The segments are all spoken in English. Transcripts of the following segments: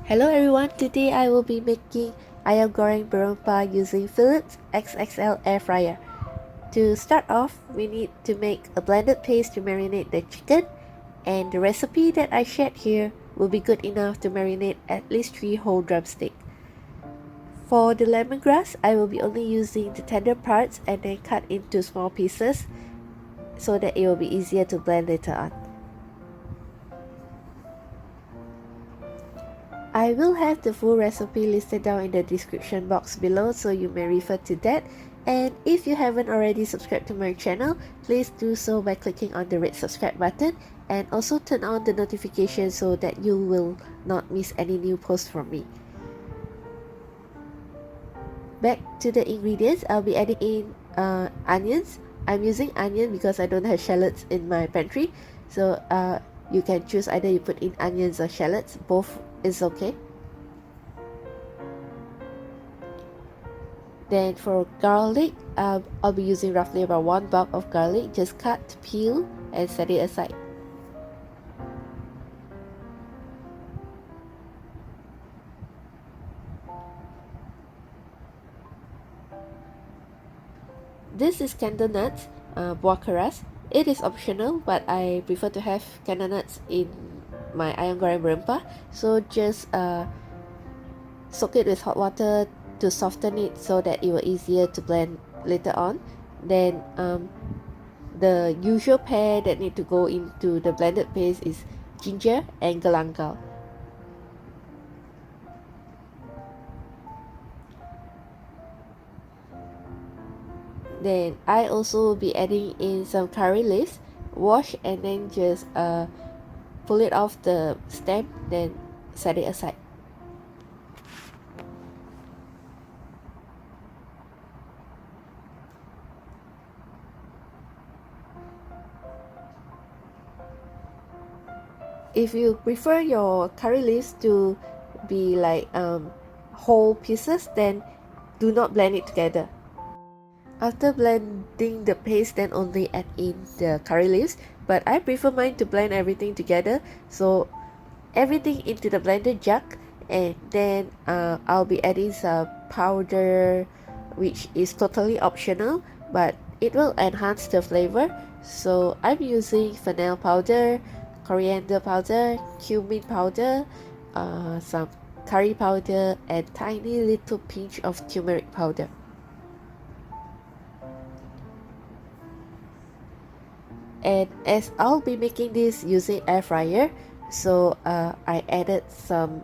Hello everyone, today I will be making Ayam Goreng Berempah using Philips XXL Airfryer. To start off, we need to make a blended paste to marinate the chicken, and the recipe that I shared here will be good enough to marinate at least 3 whole drumsticks. For the lemongrass, I will be only using the tender parts and then cut into small pieces so that it will be easier to blend later on. I will have the full recipe listed down in the description box below, so you may refer to that. And if you haven't already subscribed to my channel, please do so by clicking on the red subscribe button and also turn on the notification so that you will not miss any new posts from me. Back to the ingredients, I'll be adding in onions. I'm using onion because I don't have shallots in my pantry, so you can choose either you put in onions or shallots, both is okay. Then for garlic, I'll be using roughly about 1 bulb of garlic. Just cut, peel, and set it aside. This is candlenuts, buah keras. It is optional, but I prefer to have candlenuts in my Ayam Goreng Berempah. So just soak it with hot water to soften it so that it will easier to blend later on. Then the usual pair that need to go into the blended paste is ginger and galangal. Then I also will be adding in some curry leaves, wash and then just pull it off the stem, then set it aside. If you prefer your curry leaves to be like whole pieces, then do not blend it together. After blending the paste, then only add in the curry leaves, but I prefer mine to blend everything together, so everything into the blender jug, and then I'll be adding some powder which is totally optional, but it will enhance the flavor. So I'm using fennel powder, coriander powder, cumin powder, some curry powder, and tiny little pinch of turmeric powder. And as I'll be making this using air fryer, so I added some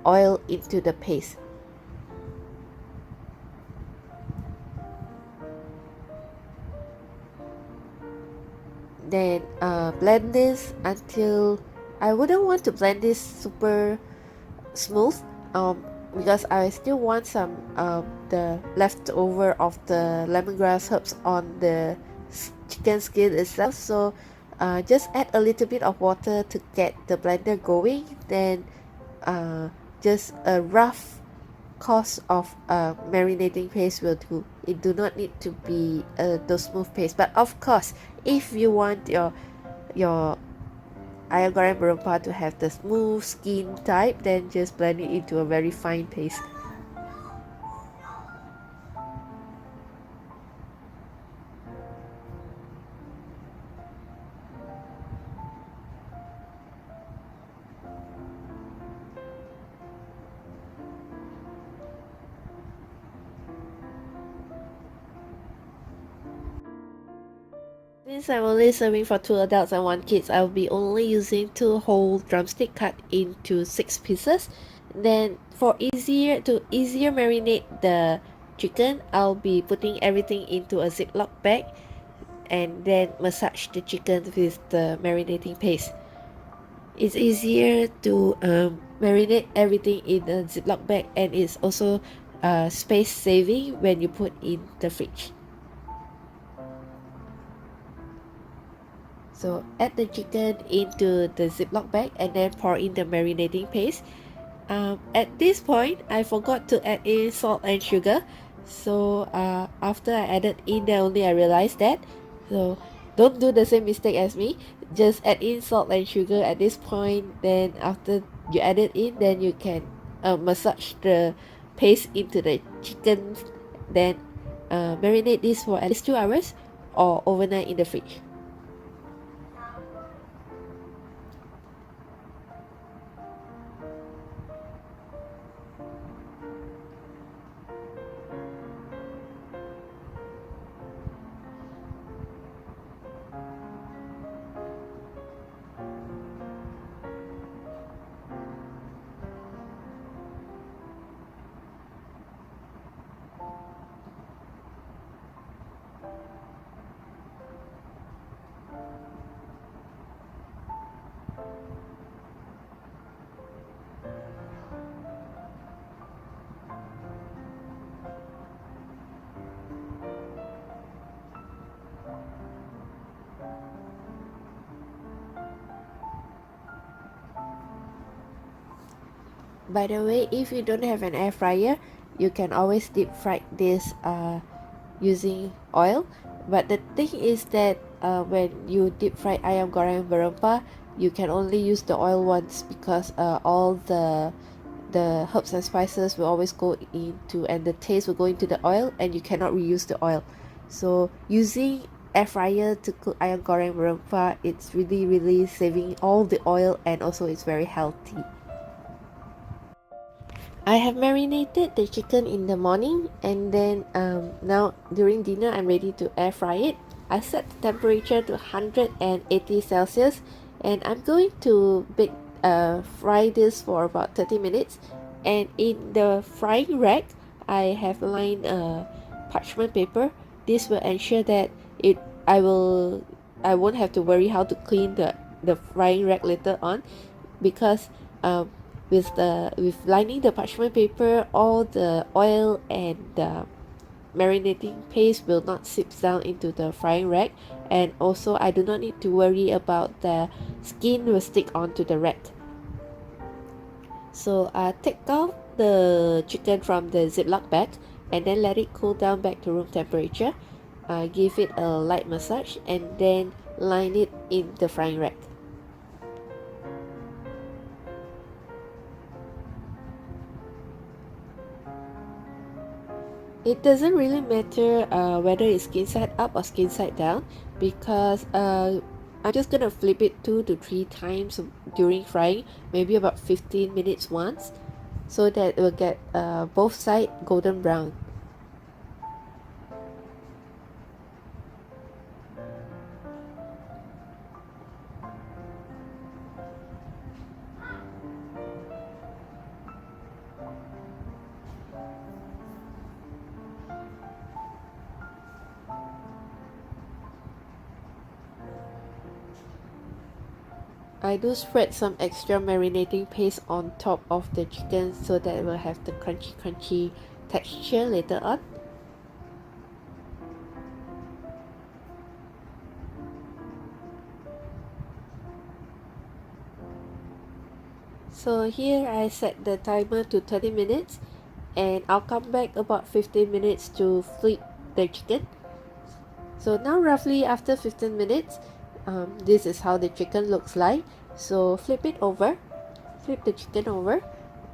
oil into the paste. Then blend this until I wouldn't want to blend this super smooth because I still want some the leftover of the lemongrass herbs on the chicken skin itself, so just add a little bit of water to get the blender going. Then just a rough course of marinating paste will do. It do not need to be the smooth paste, but of course if you want your Ayam Goreng Berempah to have the smooth skin type, then just blend it into a very fine paste. Since I'm only serving for 2 adults and 1 kid, I'll be only using 2 whole drumstick cut into 6 pieces. Then for easier marinate the chicken, I'll be putting everything into a Ziploc bag and then massage the chicken with the marinating paste. It's easier to marinate everything in a Ziploc bag, and it's also space saving when you put in the fridge. So add the chicken into the Ziploc bag and then pour in the marinating paste. At this point, I forgot to add in salt and sugar. So after I added in there only I realized that. So don't do the same mistake as me. Just add in salt and sugar at this point. Then after you add it in, then you can massage the paste into the chicken, then marinate this for at least 2 hours or overnight in the fridge. By the way, if you don't have an air fryer, you can always deep fry this using oil. But the thing is that when you deep fry ayam goreng berempah, you can only use the oil once, because all the herbs and spices will always go into, and the taste will go into the oil, and you cannot reuse the oil. So using air fryer to cook ayam goreng berempah, it's really saving all the oil, and also it's very healthy. I have marinated the chicken in the morning, and then now during dinner I'm ready to air fry it. I set the temperature to 180 Celsius, and I'm going to fry this for about 30 minutes. And in the frying rack, I have lined parchment paper. This will ensure that I won't have to worry how to clean the frying rack later on, because with lining the parchment paper, all the oil and the marinating paste will not seep down into the frying rack, and also I do not need to worry about the skin will stick onto the rack. So take out the chicken from the Ziploc bag, and then let it cool down back to room temperature. Give it a light massage, and then line it in the frying rack. It doesn't really matter whether it's skin side up or skin side down, because I'm just gonna flip it 2 to 3 times during frying, maybe about 15 minutes once, so that it will get both sides golden brown. I do spread some extra marinating paste on top of the chicken, so that it will have the crunchy texture later on. So here I set the timer to 30 minutes, and I'll come back about 15 minutes to flip the chicken. So now roughly after 15 minutes, this is how the chicken looks like. So flip the chicken over,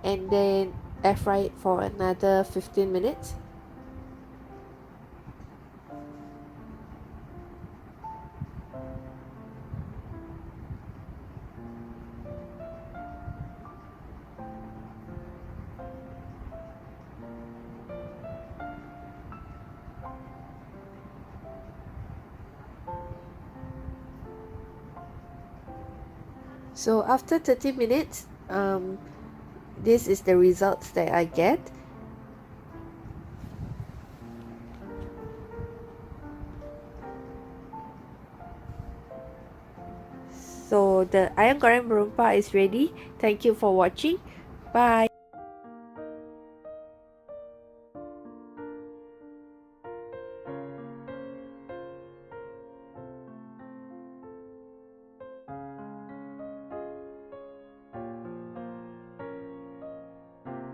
and then air fry it for another 15 minutes. So after 30 minutes, this is the results that I get. So the ayam goreng berempah is ready. Thank you for watching. Bye.